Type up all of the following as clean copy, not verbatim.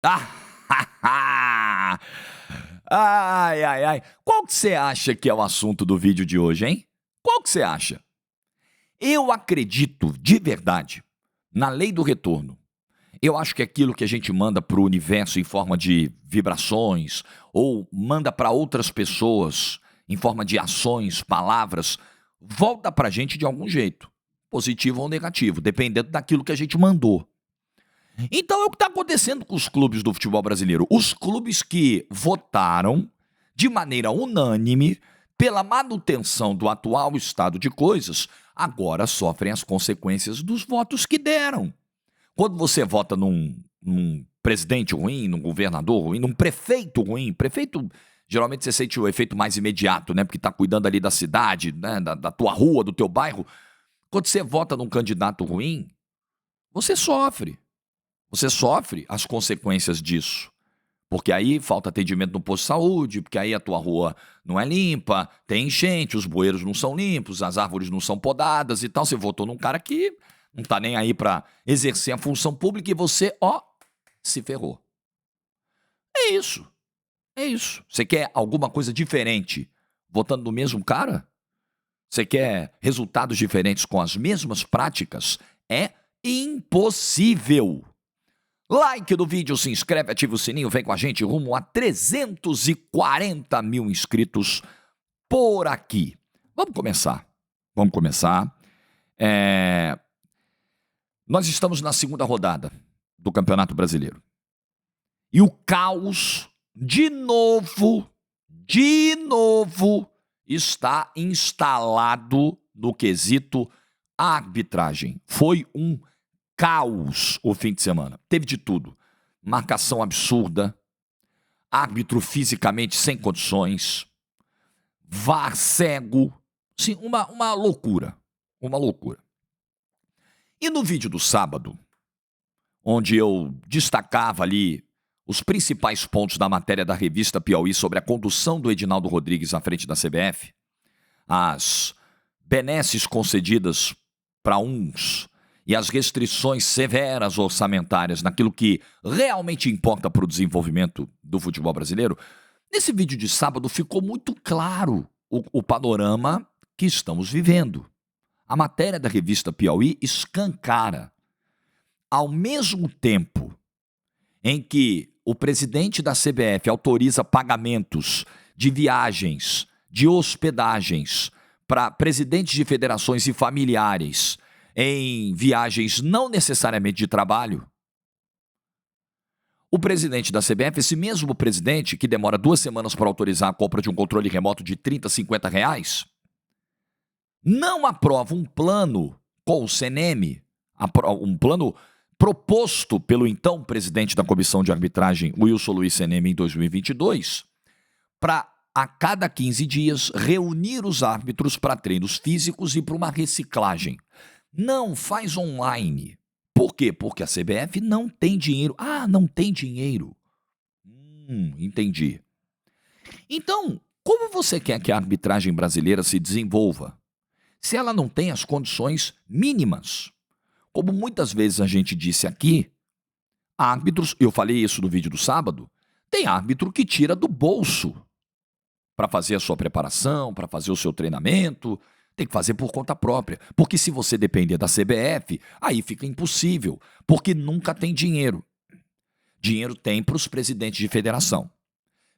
Ah, ai, ai, ai. Qual que você acha que é o assunto do vídeo de hoje, hein? Qual que você acha? Eu acredito de verdade na lei do retorno. Eu acho que aquilo que a gente manda para o universo em forma de vibrações ou manda para outras pessoas em forma de ações, palavras, volta para a gente de algum jeito, positivo ou negativo, dependendo daquilo que a gente mandou. Então é o que está acontecendo com os clubes do futebol brasileiro. Os clubes que votaram de maneira unânime pela manutenção do atual estado de coisas, agora sofrem as consequências dos votos que deram. Quando você vota num presidente ruim, num governador ruim, num prefeito ruim, prefeito, geralmente você sente o efeito mais imediato, né? Porque está cuidando ali da cidade, né? Da tua rua, do teu bairro. Quando você vota num candidato ruim, você sofre. Você sofre as consequências disso. Porque aí falta atendimento no posto de saúde, porque aí a tua rua não é limpa, tem enchente, os bueiros não são limpos, as árvores não são podadas e tal. Você votou num cara que não tá nem aí para exercer a função pública e você, se ferrou. É isso. É isso. Você quer alguma coisa diferente votando no mesmo cara? Você quer resultados diferentes com as mesmas práticas? É impossível. Like no vídeo, se inscreve, ativa o sininho, vem com a gente rumo a 340 mil inscritos por aqui. Vamos começar. Nós estamos na segunda rodada do Campeonato Brasileiro. E o caos, de novo, está instalado no quesito arbitragem. Foi um caos o fim de semana. Teve de tudo. Marcação absurda, árbitro fisicamente sem condições, VAR cego. Sim, uma loucura. Uma loucura. E no vídeo do sábado, onde eu destacava ali os principais pontos da matéria da revista Piauí sobre a condução do Edinaldo Rodrigues à frente da CBF, as benesses concedidas para uns e as restrições severas orçamentárias naquilo que realmente importa para o desenvolvimento do futebol brasileiro, nesse vídeo de sábado ficou muito claro o panorama que estamos vivendo. A matéria da revista Piauí escancara. Ao mesmo tempo em que o presidente da CBF autoriza pagamentos de viagens, de hospedagens para presidentes de federações e familiares em viagens não necessariamente de trabalho, o presidente da CBF, esse mesmo presidente que demora 2 semanas para autorizar a compra de um controle remoto de 30, 50 reais, não aprova um plano com o CNM, um plano proposto pelo então presidente da comissão de arbitragem, Wilson Luiz CNM, em 2022, para a cada 15 dias reunir os árbitros para treinos físicos e para uma reciclagem. Não faz online. Por quê? Porque a CBF não tem dinheiro. Ah, não tem dinheiro. Entendi. Então, como você quer que a arbitragem brasileira se desenvolva se ela não tem as condições mínimas? Como muitas vezes a gente disse aqui, árbitros, eu falei isso no vídeo do sábado, tem árbitro que tira do bolso para fazer a sua preparação, para fazer o seu treinamento, tem que fazer por conta própria. Porque se você depender da CBF, aí fica impossível, porque nunca tem dinheiro. Dinheiro tem para os presidentes de federação.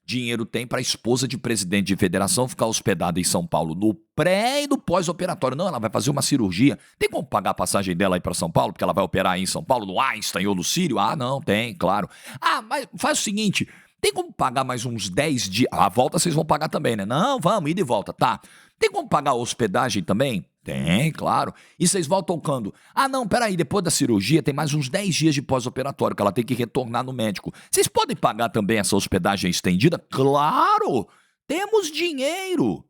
Dinheiro tem para a esposa de presidente de federação ficar hospedada em São Paulo no pré e no pós-operatório. Não, ela vai fazer uma cirurgia. Tem como pagar a passagem dela aí para São Paulo, porque ela vai operar aí em São Paulo, no Einstein ou no Sírio? Ah, não, tem, claro. Ah, mas faz o seguinte, tem como pagar mais uns 10 dias? A volta vocês vão pagar também, né? Não, vamos, ida e volta, tá. Tem como pagar a hospedagem também? Tem, claro. E vocês voltam quando? Ah, não, peraí, depois da cirurgia tem mais uns 10 dias de pós-operatório que ela tem que retornar no médico. Vocês podem pagar também essa hospedagem estendida? Claro! Temos dinheiro!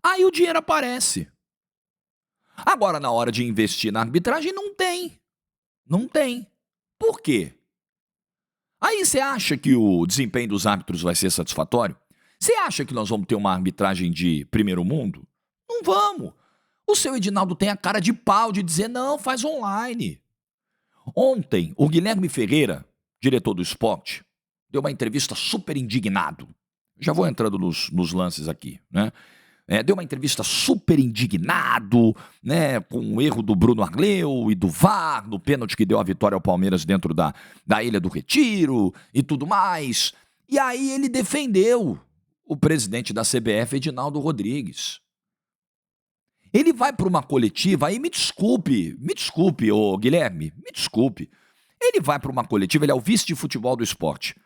Aí o dinheiro aparece. Agora, na hora de investir na arbitragem, não tem. Não tem. Por quê? Aí você acha que o desempenho dos árbitros vai ser satisfatório? Você acha que nós vamos ter uma arbitragem de primeiro mundo? Não vamos. O seu Edinaldo tem a cara de pau de dizer, não, faz online. Ontem, o Guilherme Ferreira, diretor do esporte, deu uma entrevista super indignado. Já vou entrando nos lances aqui, né? Deu uma entrevista super indignado, né, com o erro do Bruno Arleu e do VAR, no pênalti que deu a vitória ao Palmeiras dentro da Ilha do Retiro e tudo mais. E aí ele defendeu o presidente da CBF, Edinaldo Rodrigues. Ele vai para uma coletiva, aí me desculpe, ô Guilherme, me desculpe. Ele vai para uma coletiva, ele é o vice de futebol do esporte.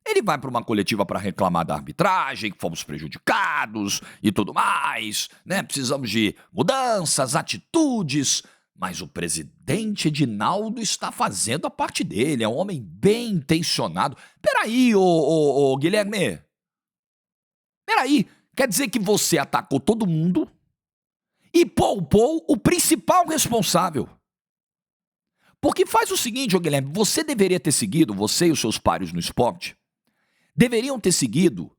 Ele vai para uma coletiva para reclamar da arbitragem, que fomos prejudicados e tudo mais, né? Precisamos de mudanças, atitudes. Mas o presidente Edinaldo está fazendo a parte dele, é um homem bem intencionado. Peraí, ô Guilherme. Peraí, quer dizer que você atacou todo mundo e poupou o principal responsável. Porque faz o seguinte, ô Guilherme, você deveria ter seguido, você e os seus pares no esporte, deveriam ter seguido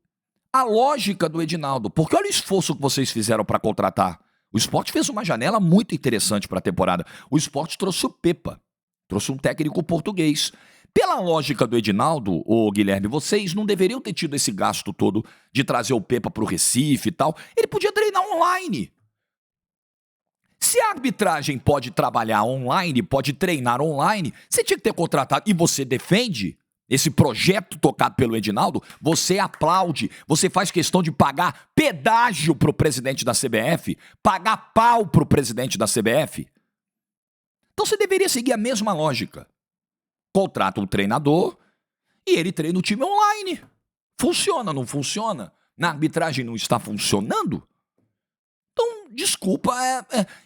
a lógica do Edinaldo, porque olha o esforço que vocês fizeram para contratar. O esporte fez uma janela muito interessante para a temporada. O esporte trouxe o Pepa, trouxe um técnico português. Pela lógica do Edinaldo, ô Guilherme, vocês não deveriam ter tido esse gasto todo de trazer o Pepa para o Recife e tal. Ele podia treinar online. Se a arbitragem pode trabalhar online, pode treinar online, você tinha que ter contratado, e você defende esse projeto tocado pelo Edinaldo, você aplaude, você faz questão de pagar pedágio pro presidente da CBF, pagar pau pro presidente da CBF. Então você deveria seguir a mesma lógica. Contrata um treinador e ele treina o time online. Funciona, não funciona? Na arbitragem não está funcionando? Então, desculpa,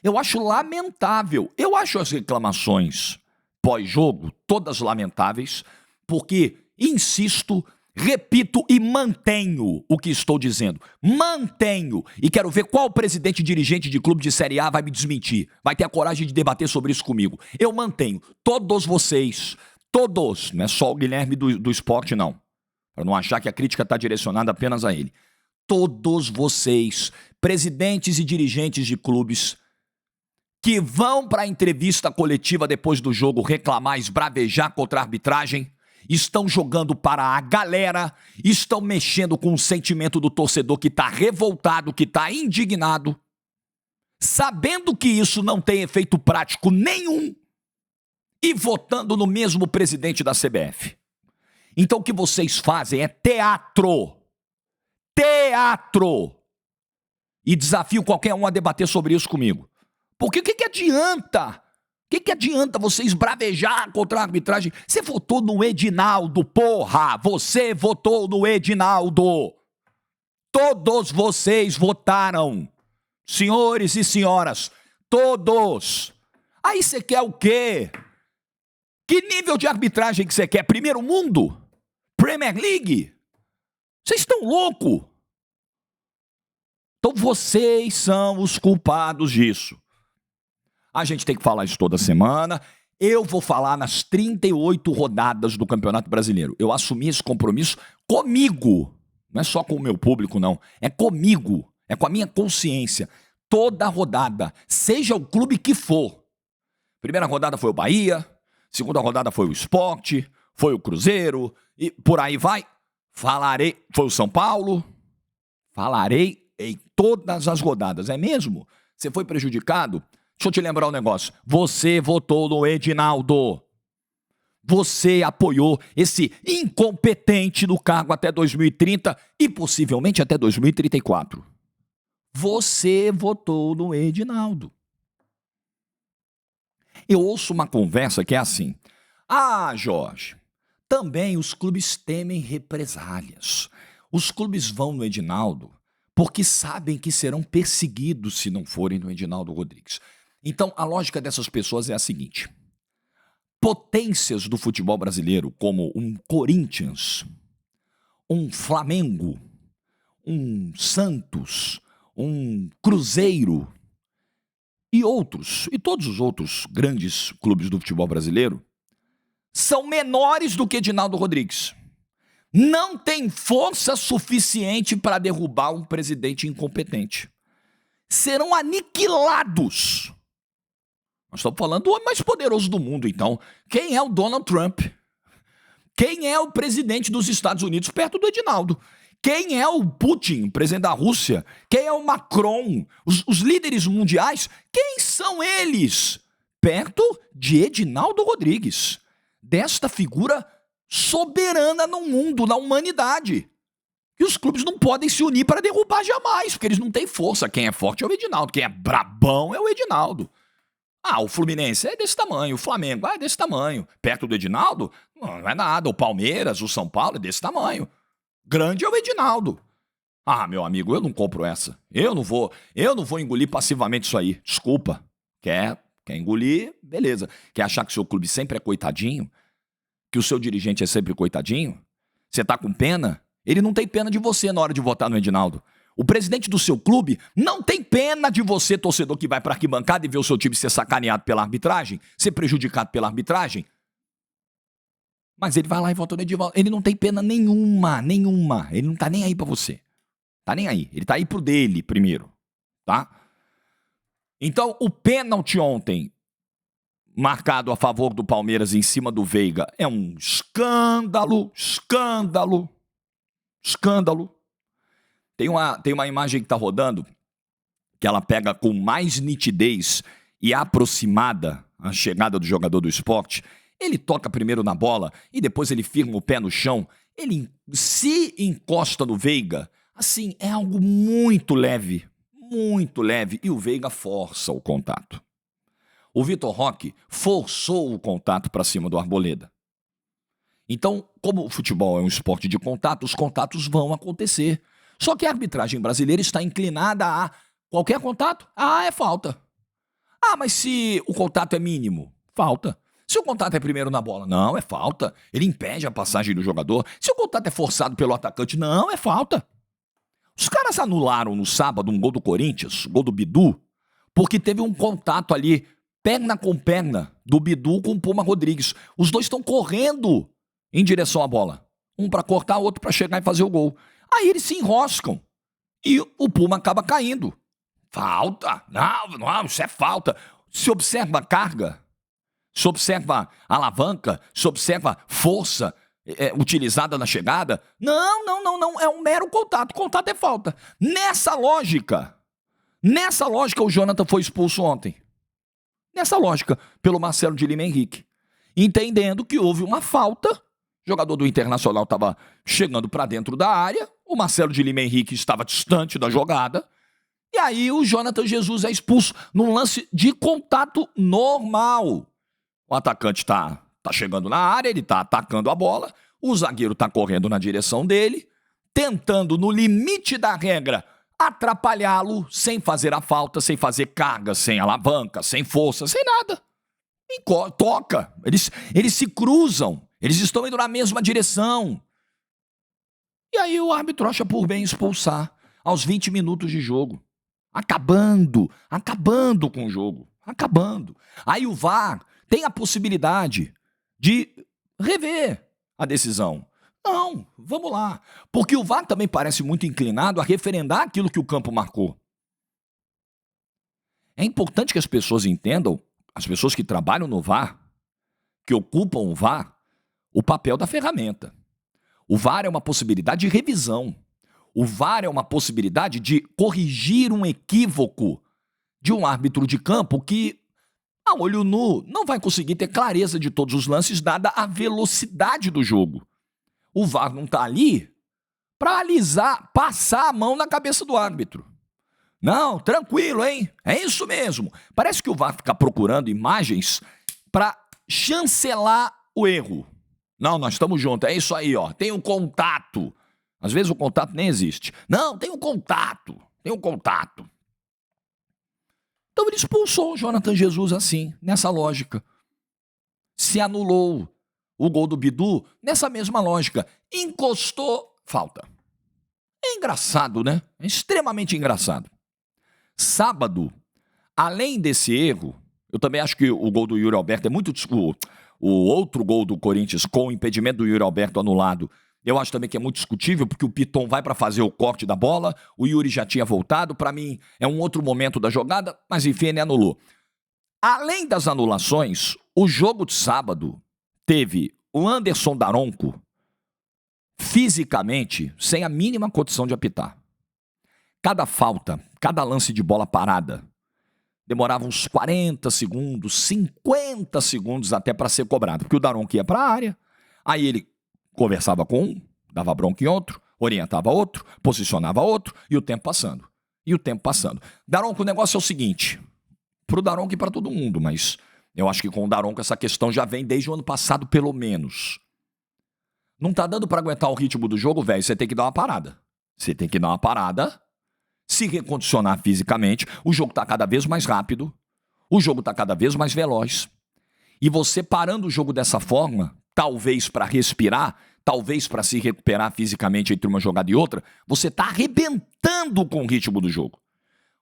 eu acho lamentável. Eu acho as reclamações pós-jogo todas lamentáveis, porque, insisto, repito e mantenho o que estou dizendo. Mantenho. E quero ver qual presidente e dirigente de clube de Série A vai me desmentir. Vai ter a coragem de debater sobre isso comigo. Eu mantenho. Todos vocês, todos, não é só o Guilherme do esporte, não. Para não achar que a crítica está direcionada apenas a ele. Todos vocês, presidentes e dirigentes de clubes, que vão para a entrevista coletiva depois do jogo reclamar, esbravejar contra a arbitragem, estão jogando para a galera, estão mexendo com o sentimento do torcedor que está revoltado, que está indignado, sabendo que isso não tem efeito prático nenhum e votando no mesmo presidente da CBF. Então o que vocês fazem é teatro. Teatro! E desafio qualquer um a debater sobre isso comigo. Porque o que adianta? O que adianta você esbravejar contra a arbitragem? Você votou no Edinaldo, porra! Você votou no Edinaldo! Todos vocês votaram. Senhores e senhoras, todos! Aí você quer o quê? Que nível de arbitragem que você quer? Primeiro mundo? Premier League? Vocês estão loucos? Então vocês são os culpados disso. A gente tem que falar isso toda semana. Eu vou falar nas 38 rodadas do Campeonato Brasileiro. Eu assumi esse compromisso comigo. Não é só com o meu público, não. É comigo. É com a minha consciência. Toda rodada, seja o clube que for. Primeira rodada foi o Bahia. Segunda rodada foi o Sport. Foi o Cruzeiro. E por aí vai. Falarei. Foi o São Paulo. Falarei em todas as rodadas. É mesmo? Você foi prejudicado? Deixa eu te lembrar um negócio. Você votou no Edinaldo. Você apoiou esse incompetente no cargo até 2030 e possivelmente até 2034. Você votou no Edinaldo. Eu ouço uma conversa que é assim. Ah, Jorge, também os clubes temem represálias. Os clubes vão no Edinaldo porque sabem que serão perseguidos se não forem no Edinaldo Rodrigues. Então, a lógica dessas pessoas é a seguinte. Potências do futebol brasileiro, como um Corinthians, um Flamengo, um Santos, um Cruzeiro e outros, e todos os outros grandes clubes do futebol brasileiro, são menores do que Edinaldo Rodrigues. Não tem força suficiente para derrubar um presidente incompetente. Serão aniquilados. Nós estamos falando do homem mais poderoso do mundo, então. Quem é o Donald Trump? Quem é o presidente dos Estados Unidos perto do Edinaldo? Quem é o Putin, presidente da Rússia? Quem é o Macron? Os líderes mundiais? Quem são eles? Perto de Edinaldo Rodrigues, desta figura soberana no mundo, na humanidade. E os clubes não podem se unir para derrubar jamais, porque eles não têm força. Quem é forte é o Edinaldo, quem é brabão é o Edinaldo. Ah, o Fluminense é desse tamanho, o Flamengo é desse tamanho. Perto do Edinaldo, não é nada. O Palmeiras, o São Paulo é desse tamanho. Grande é o Edinaldo. Ah, meu amigo, eu não compro essa. Eu não vou engolir passivamente isso aí. Desculpa. Quer engolir? Beleza. Quer achar que o seu clube sempre é coitadinho? Que o seu dirigente é sempre coitadinho? Você tá com pena? Ele não tem pena de você na hora de votar no Edinaldo. O presidente do seu clube não tem pena de você, torcedor que vai pra arquibancada e vê o seu time ser sacaneado pela arbitragem, ser prejudicado pela arbitragem. Mas ele vai lá e vota no Edinaldo. Ele não tem pena nenhuma. Ele não tá nem aí pra você. Tá nem aí. Ele tá aí pro dele primeiro, tá? Então, o pênalti ontem, marcado a favor do Palmeiras em cima do Veiga, é um escândalo. Tem uma imagem que tá rodando, que ela pega com mais nitidez e aproximada a chegada do jogador do Sport. Ele toca primeiro na bola e depois ele firma o pé no chão. Ele se encosta no Veiga. Assim, é algo muito leve, e o Veiga força o contato. O Vitor Roque forçou o contato para cima do Arboleda. Então, como o futebol é um esporte de contato, os contatos vão acontecer. Só que a arbitragem brasileira está inclinada a qualquer contato, é falta. Mas se o contato é mínimo, falta. Se o contato é primeiro na bola, não, é falta. Ele impede a passagem do jogador. Se o contato é forçado pelo atacante, não, é falta. Os caras anularam no sábado um gol do Corinthians, gol do Bidu, porque teve um contato ali, perna com perna, do Bidu com o Puma Rodrigues. Os dois estão correndo em direção à bola. Um para cortar, outro para chegar e fazer o gol. Aí eles se enroscam e o Puma acaba caindo. Falta? Não, isso é falta. Se observa a carga, se observa a alavanca, se observa força utilizada na chegada. Não, é um mero contato. Contato é falta. Nessa lógica, o Jonathan foi expulso ontem. Nessa lógica, pelo Marcelo de Lima Henrique. Entendendo que houve uma falta, o jogador do Internacional estava chegando para dentro da área, o Marcelo de Lima Henrique estava distante da jogada, e aí o Jonathan Jesus é expulso num lance de contato normal. O atacante está chegando na área, ele está atacando a bola, o zagueiro está correndo na direção dele, tentando, no limite da regra, atrapalhá-lo sem fazer a falta, sem fazer carga, sem alavanca, sem força, sem nada. Toca. Eles se cruzam, eles estão indo na mesma direção. E aí o árbitro acha por bem expulsar aos 20 minutos de jogo. Acabando com o jogo. Acabando. Aí o VAR tem a possibilidade de rever a decisão. Não, vamos lá. Porque o VAR também parece muito inclinado a referendar aquilo que o campo marcou. É importante que as pessoas entendam, as pessoas que trabalham no VAR, que ocupam o VAR, o papel da ferramenta. O VAR é uma possibilidade de revisão. O VAR é uma possibilidade de corrigir um equívoco de um árbitro de campo que, a olho nu, não vai conseguir ter clareza de todos os lances, dada a velocidade do jogo. O VAR não está ali para alisar, passar a mão na cabeça do árbitro. Não, tranquilo, hein? É isso mesmo. Parece que o VAR fica procurando imagens para chancelar o erro. Não, nós estamos juntos, é isso aí, ó. Tem um contato. Às vezes o contato nem existe. Não, tem um contato. Então ele expulsou o Jonathan Jesus assim, nessa lógica. Se anulou o gol do Bidu nessa mesma lógica. Encostou, falta. É engraçado, né? É extremamente engraçado. Sábado, além desse erro, eu também acho que o gol do Yuri Alberto é muito... O outro gol do Corinthians com o impedimento do Yuri Alberto anulado, eu acho também que é muito discutível, porque o Piton vai para fazer o corte da bola, o Yuri já tinha voltado, para mim é um outro momento da jogada, mas enfim, ele anulou. Além das anulações, o jogo de sábado teve o Anderson Daronco, fisicamente, sem a mínima condição de apitar. Cada falta, cada lance de bola parada, demorava uns 40 segundos, 50 segundos até para ser cobrado. Porque o Daronco ia para a área, aí ele conversava com um, dava bronca em outro, orientava outro, posicionava outro, e o tempo passando. E o tempo passando. Daronco, o negócio é o seguinte, pro Daronco e para todo mundo, mas eu acho que com o Daronco essa questão já vem desde o ano passado, pelo menos. Não tá dando para aguentar o ritmo do jogo, velho, você tem que dar uma parada. Você tem que dar uma parada, se recondicionar fisicamente, o jogo tá cada vez mais rápido, o jogo tá cada vez mais veloz, e você parando o jogo dessa forma, talvez para respirar, talvez para se recuperar fisicamente entre uma jogada e outra, você tá arrebentando com o ritmo do jogo.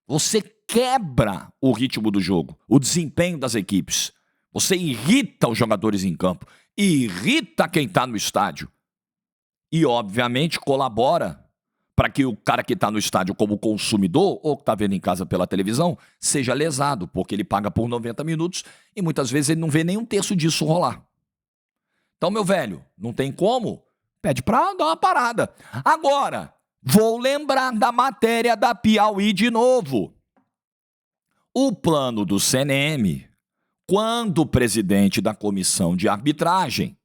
Você quebra o ritmo do jogo, o desempenho das equipes. Você irrita os jogadores em campo, irrita quem está no estádio. E, obviamente, colabora para que o cara que está no estádio como consumidor, ou que está vendo em casa pela televisão, seja lesado, porque ele paga por 90 minutos e muitas vezes ele não vê nem um terço disso rolar. Então, meu velho, não tem como? Pede para dar uma parada. Agora, vou lembrar da matéria da Piauí de novo. O plano do CNM, quando o presidente da comissão de arbitragem,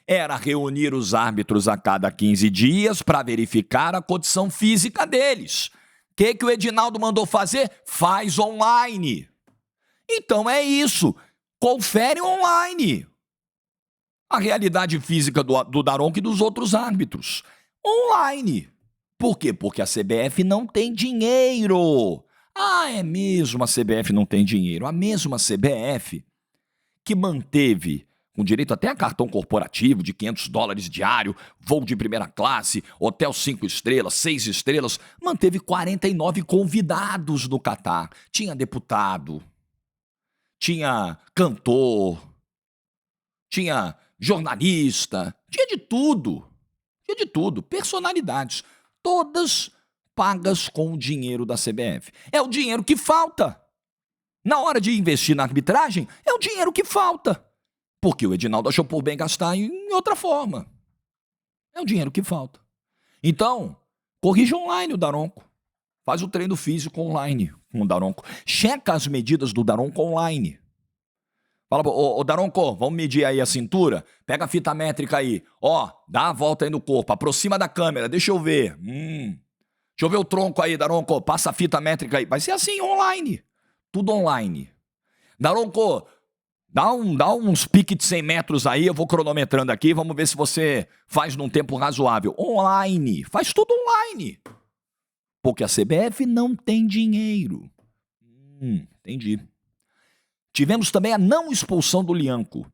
era reunir os árbitros a cada 15 dias para verificar a condição física deles. O que o Edinaldo mandou fazer? Faz online. Então é isso. Confere online a realidade física do Daronco e dos outros árbitros. Online. Por quê? Porque a CBF não tem dinheiro. Ah, é mesmo, a CBF não tem dinheiro. A mesma CBF que manteve, com direito até a cartão corporativo de $500 diário, voo de primeira classe, hotel 5 estrelas, 6 estrelas, manteve 49 convidados no Catar. Tinha deputado, tinha cantor, tinha jornalista, tinha de tudo, personalidades, todas pagas com o dinheiro da CBF. É o dinheiro que falta. Na hora de investir na arbitragem, é o dinheiro que falta. Porque o Edinaldo achou por bem gastar em outra forma. É o dinheiro que falta. Então, corrija online o Daronco. Faz o treino físico online com o Daronco. Checa as medidas do Daronco online. Fala, ô Daronco, vamos medir aí a cintura? Pega a fita métrica aí. Ó, dá a volta aí no corpo. Aproxima da câmera, deixa eu ver. Deixa eu ver o tronco aí, Daronco. Passa a fita métrica aí. Vai ser assim, online. Tudo online. Daronco, dá uns piques de 100 metros aí, eu vou cronometrando aqui, vamos ver se você faz num tempo razoável. Online. Faz tudo online. Porque a CBF não tem dinheiro. Entendi. Tivemos também a não expulsão do Lianco.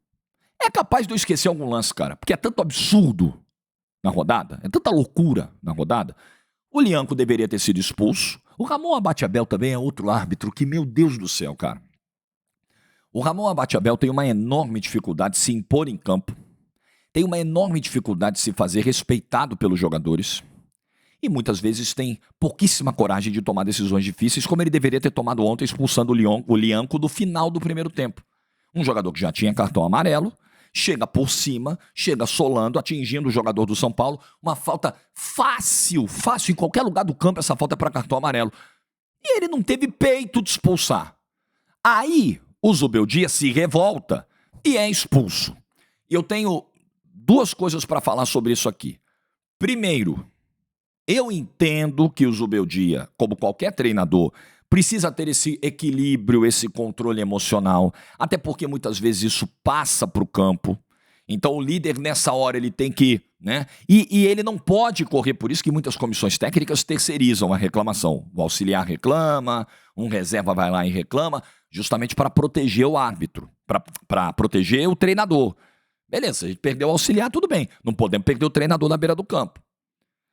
É capaz de eu esquecer algum lance, cara, porque é tanto absurdo na rodada, é tanta loucura na rodada. O Lianco deveria ter sido expulso. O Ramon Abate-Abel também é outro árbitro que, meu Deus do céu, cara. O Ramon Abate-Abel tem uma enorme dificuldade de se impor em campo, tem uma enorme dificuldade de se fazer respeitado pelos jogadores e muitas vezes tem pouquíssima coragem de tomar decisões difíceis, como ele deveria ter tomado ontem expulsando o Lianco do final do primeiro tempo. Um jogador que já tinha cartão amarelo, chega por cima, chega solando, atingindo o jogador do São Paulo, uma falta fácil, em qualquer lugar do campo essa falta é para cartão amarelo. E ele não teve peito de expulsar. Aí o Zubeldia se revolta e é expulso. E eu tenho duas coisas para falar sobre isso aqui. Primeiro, eu entendo que o Zubeldia, como qualquer treinador, precisa ter esse equilíbrio, esse controle emocional, até porque muitas vezes isso passa para o campo. Então o líder nessa hora ele tem que, né? E ele não pode correr, por isso que muitas comissões técnicas terceirizam a reclamação. O auxiliar reclama, um reserva vai lá e reclama, justamente para proteger o árbitro, para proteger o treinador. Beleza, a gente perdeu o auxiliar, tudo bem. Não podemos perder o treinador na beira do campo.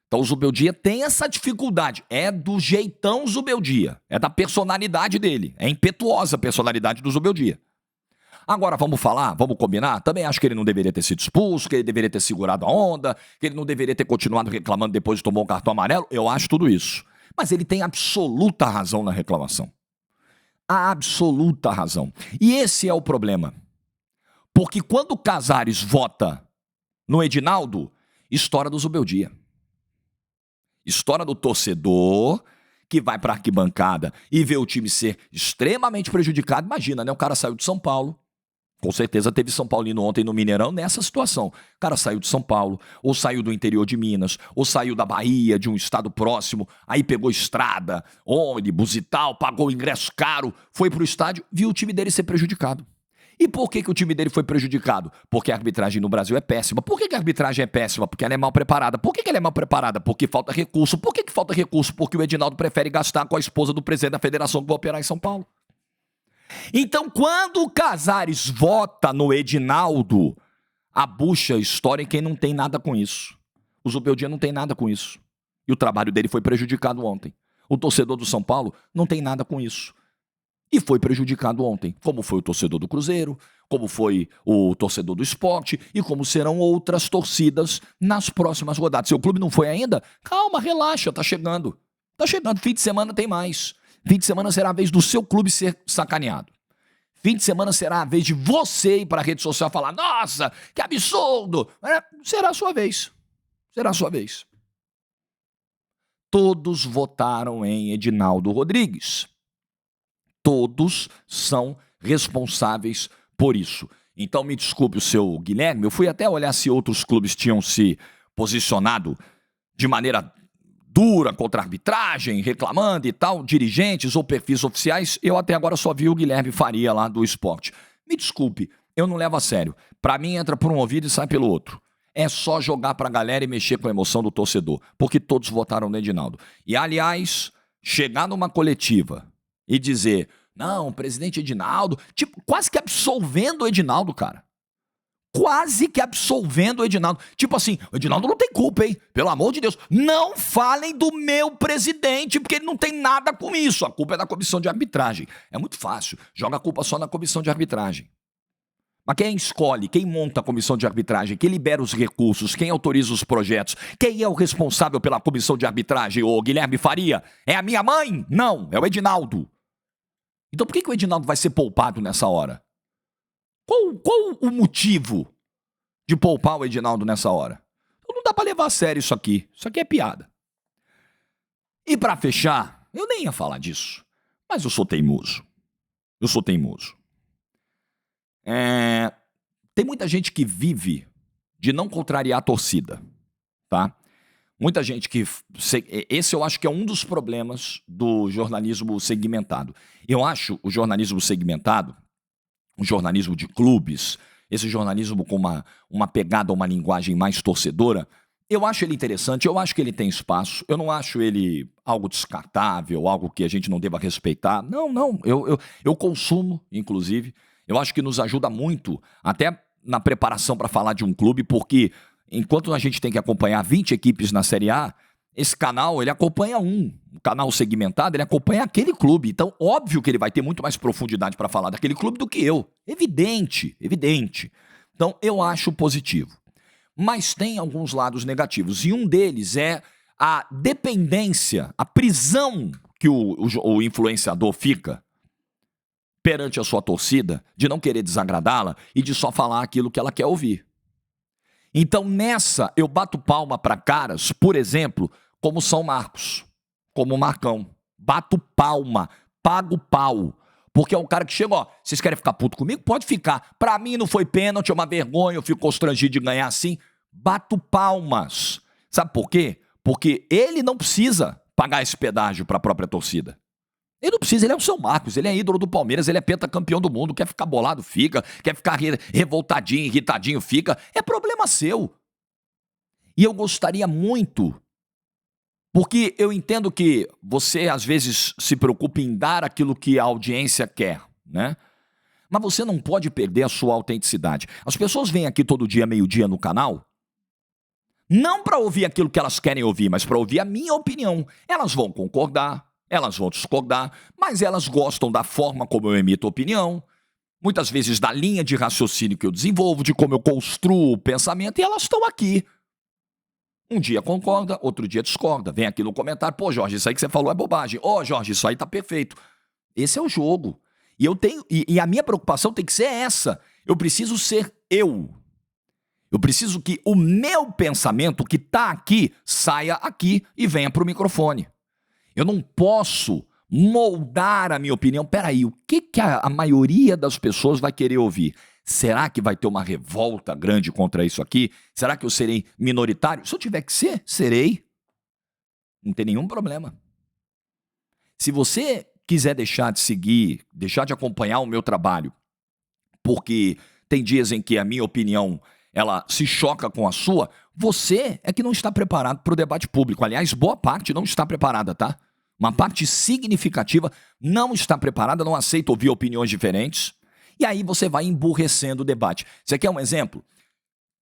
Então o Zubeldia tem essa dificuldade. É do jeitão Zubeldia. É da personalidade dele. É impetuosa a personalidade do Zubeldia. Agora vamos falar, vamos combinar? Também acho que ele não deveria ter sido expulso, que ele deveria ter segurado a onda, que ele não deveria ter continuado reclamando depois de tomar um cartão amarelo. Eu acho tudo isso. Mas ele tem absoluta razão na reclamação. A absoluta razão. E esse é o problema. Porque quando o Casares vota no Edinaldo, estoura do Zubeldia. História do torcedor que vai para a arquibancada e vê o time ser extremamente prejudicado. Imagina, né? O cara saiu de São Paulo. Com certeza teve São Paulino ontem no Mineirão nessa situação. O cara saiu de São Paulo, ou saiu do interior de Minas, ou saiu da Bahia, de um estado próximo, aí pegou estrada, ônibus e tal, pagou ingresso caro, foi pro estádio, viu o time dele ser prejudicado. E por que o time dele foi prejudicado? Porque a arbitragem no Brasil é péssima. Por que a arbitragem é péssima? Porque ela é mal preparada. Por que ela é mal preparada? Porque falta recurso. Por que falta recurso? Porque o Edinaldo prefere gastar com a esposa do presidente da federação que vai operar em São Paulo. Então, quando o Casares vota no Edinaldo, a bucha estoura em quem não tem nada com isso. O Zubeldia não tem nada com isso. E o trabalho dele foi prejudicado ontem. O torcedor do São Paulo não tem nada com isso. E foi prejudicado ontem, como foi o torcedor do Cruzeiro, como foi o torcedor do Sport e como serão outras torcidas nas próximas rodadas. Seu clube não foi ainda? Calma, relaxa, tá chegando. Tá chegando, fim de semana tem mais. Fim de semana será a vez do seu clube ser sacaneado. Fim de semana será a vez de você ir para a rede social falar: nossa, que absurdo! Será a sua vez. Será a sua vez. Todos votaram em Edinaldo Rodrigues. Todos são responsáveis por isso. Então me desculpe o seu Guilherme, eu fui até olhar se outros clubes tinham se posicionado de maneira dura contra a arbitragem, reclamando e tal, dirigentes ou perfis oficiais. Eu até agora só vi o Guilherme Faria lá do Sport. Me desculpe, eu não levo a sério. Pra mim entra por um ouvido e sai pelo outro. É só jogar pra galera e mexer com a emoção do torcedor, porque todos votaram no Edinaldo. E aliás, chegar numa coletiva e dizer: não, presidente Edinaldo, tipo, quase que absolvendo o Edinaldo, cara. Quase que absolvendo o Edinaldo. Tipo assim, o Edinaldo não tem culpa, hein? Pelo amor de Deus. Não falem do meu presidente, porque ele não tem nada com isso. A culpa é da comissão de arbitragem. É muito fácil. Joga a culpa só na comissão de arbitragem. Mas quem escolhe, quem monta a comissão de arbitragem, quem libera os recursos, quem autoriza os projetos, quem é o responsável pela comissão de arbitragem, ô Guilherme Faria? É a minha mãe? Não, é o Edinaldo. Então por que o Edinaldo vai ser poupado nessa hora? Qual o motivo de poupar o Edinaldo nessa hora? Então não dá pra levar a sério isso aqui. Isso aqui é piada. E pra fechar, eu nem ia falar disso, mas eu sou teimoso. Eu sou teimoso. Tem muita gente que vive de não contrariar a torcida, tá? Muita gente que... Esse eu acho que é um dos problemas do jornalismo segmentado. Eu acho o jornalismo segmentado, o jornalismo de clubes, esse jornalismo com uma pegada, uma linguagem mais torcedora, eu acho ele interessante, eu acho que ele tem espaço, eu não acho ele algo descartável, algo que a gente não deva respeitar. Não, eu consumo, inclusive. Eu acho que nos ajuda muito, até na preparação para falar de um clube, porque enquanto a gente tem que acompanhar 20 equipes na Série A, esse canal, ele acompanha um canal segmentado, ele acompanha aquele clube. Então, óbvio que ele vai ter muito mais profundidade para falar daquele clube do que eu. Evidente, evidente. Então, eu acho positivo. Mas tem alguns lados negativos. E um deles é a dependência, a prisão que o influenciador fica perante a sua torcida, de não querer desagradá-la e de só falar aquilo que ela quer ouvir. Então, nessa, eu bato palma para caras, por exemplo, como São Marcos, como o Marcão. Bato palma, pago pau. Porque é um cara que chega, ó, vocês querem ficar puto comigo? Pode ficar. Pra mim não foi pênalti, é uma vergonha, eu fico constrangido de ganhar assim. Bato palmas. Sabe por quê? Porque ele não precisa pagar esse pedágio para a própria torcida. Ele não precisa, ele é o São Marcos, ele é ídolo do Palmeiras, ele é pentacampeão do mundo, quer ficar bolado, fica, quer ficar revoltadinho, irritadinho, fica. É problema seu. E eu gostaria muito, porque eu entendo que você às vezes se preocupa em dar aquilo que a audiência quer, né? Mas você não pode perder a sua autenticidade. As pessoas vêm aqui todo dia, meio-dia no canal, não para ouvir aquilo que elas querem ouvir, mas para ouvir a minha opinião. Elas vão concordar, elas vão discordar, mas elas gostam da forma como eu emito opinião, muitas vezes da linha de raciocínio que eu desenvolvo, de como eu construo o pensamento, e elas estão aqui. Um dia concorda, outro dia discorda. Vem aqui no comentário: pô, Jorge, isso aí que você falou é bobagem. Ó, Jorge, isso aí tá perfeito. Esse é o jogo. E eu tenho, e a minha preocupação tem que ser essa. Eu preciso ser eu. Eu preciso que o meu pensamento que está aqui saia aqui e venha para o microfone. Eu não posso moldar a minha opinião. Peraí, o que a maioria das pessoas vai querer ouvir? Será que vai ter uma revolta grande contra isso aqui? Será que eu serei minoritário? Se eu tiver que ser, serei. Não tem nenhum problema. Se você quiser deixar de seguir, deixar de acompanhar o meu trabalho, porque tem dias em que a minha opinião ela se choca com a sua, você é que não está preparado para o debate público. Aliás, boa parte não está preparada, tá? Uma parte significativa não está preparada, não aceita ouvir opiniões diferentes, e aí você vai emburrecendo o debate. Você quer um exemplo?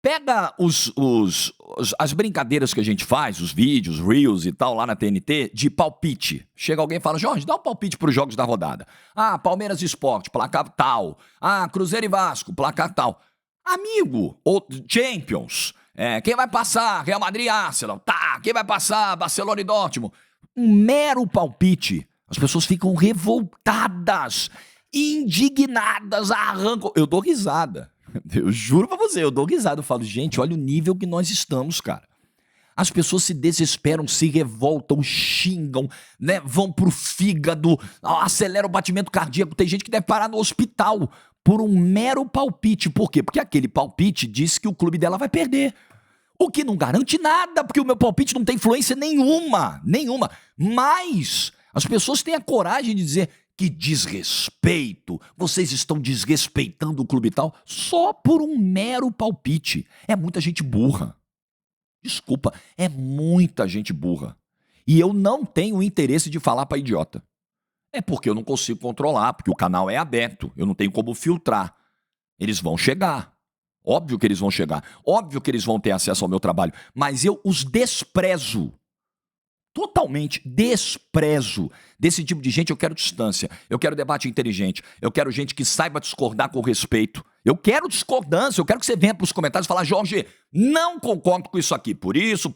Pega as brincadeiras que a gente faz, os vídeos, reels e tal, lá na TNT, de palpite. Chega alguém e fala, Jorge, dá um palpite para os jogos da rodada. Ah, Palmeiras e Sport, placar tal. Ah, Cruzeiro e Vasco, placar tal. Amigo, ou Champions, quem vai passar? Real Madrid e Arsenal. Tá, quem vai passar? Barcelona e Dortmund. Um mero palpite. As pessoas ficam revoltadas, indignadas, arrancam. Eu dou risada. Eu juro pra você, eu dou risada. Eu falo, gente, olha o nível que nós estamos, cara. As pessoas se desesperam, se revoltam, xingam, né? Vão pro fígado, acelera o batimento cardíaco. Tem gente que deve parar no hospital por um mero palpite. Por quê? Porque aquele palpite diz que o clube dela vai perder. O que não garante nada, porque o meu palpite não tem influência nenhuma. Mas as pessoas têm a coragem de dizer que desrespeito, vocês estão desrespeitando o clube e tal, só por um mero palpite. É muita gente burra. Desculpa, é muita gente burra. E eu não tenho interesse de falar para idiota. É porque eu não consigo controlar, porque o canal é aberto, eu não tenho como filtrar. Eles vão chegar. Óbvio que eles vão chegar. Óbvio que eles vão ter acesso ao meu trabalho. Mas eu os desprezo. Totalmente desprezo desse tipo de gente. Eu quero distância, eu quero debate inteligente, eu quero gente que saiba discordar com respeito. Eu quero discordância, eu quero que você venha para os comentários e falar, Jorge, não concordo com isso aqui, por isso.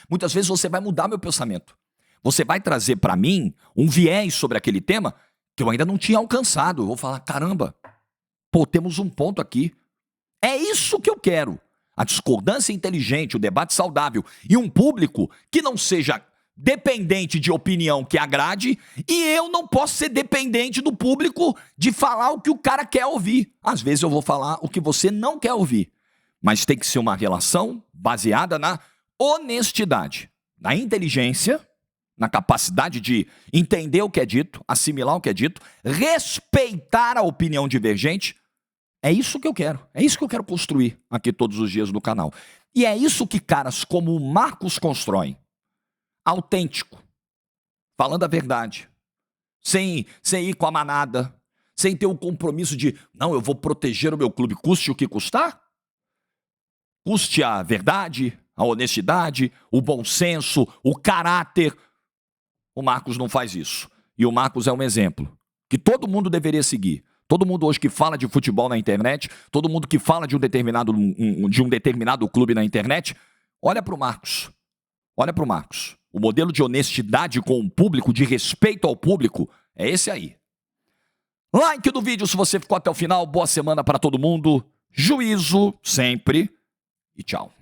Muitas vezes você vai mudar meu pensamento. Você vai trazer para mim um viés sobre aquele tema que eu ainda não tinha alcançado. Eu vou falar, caramba, temos um ponto aqui. É isso que eu quero. A discordância inteligente, o debate saudável e um público que não seja dependente de opinião que agrade, e eu não posso ser dependente do público de falar o que o cara quer ouvir. Às vezes eu vou falar o que você não quer ouvir, mas tem que ser uma relação baseada na honestidade, na inteligência, na capacidade de entender o que é dito, assimilar o que é dito, respeitar a opinião divergente. É isso que eu quero, é isso que eu quero construir aqui todos os dias no canal. E é isso que caras como o Marcos constroem. Autêntico, falando a verdade, sem ir com a manada, sem ter o compromisso de, não, eu vou proteger o meu clube, custe o que custar. Custe a verdade, a honestidade, o bom senso, o caráter. O Marcos não faz isso. E o Marcos é um exemplo que todo mundo deveria seguir. Todo mundo hoje que fala de futebol na internet, todo mundo que fala de um determinado clube na internet, olha para o Marcos. Olha para o Marcos. O modelo de honestidade com o público, de respeito ao público, é esse aí. Like do vídeo se você ficou até o final. Boa semana para todo mundo. Juízo sempre. E tchau.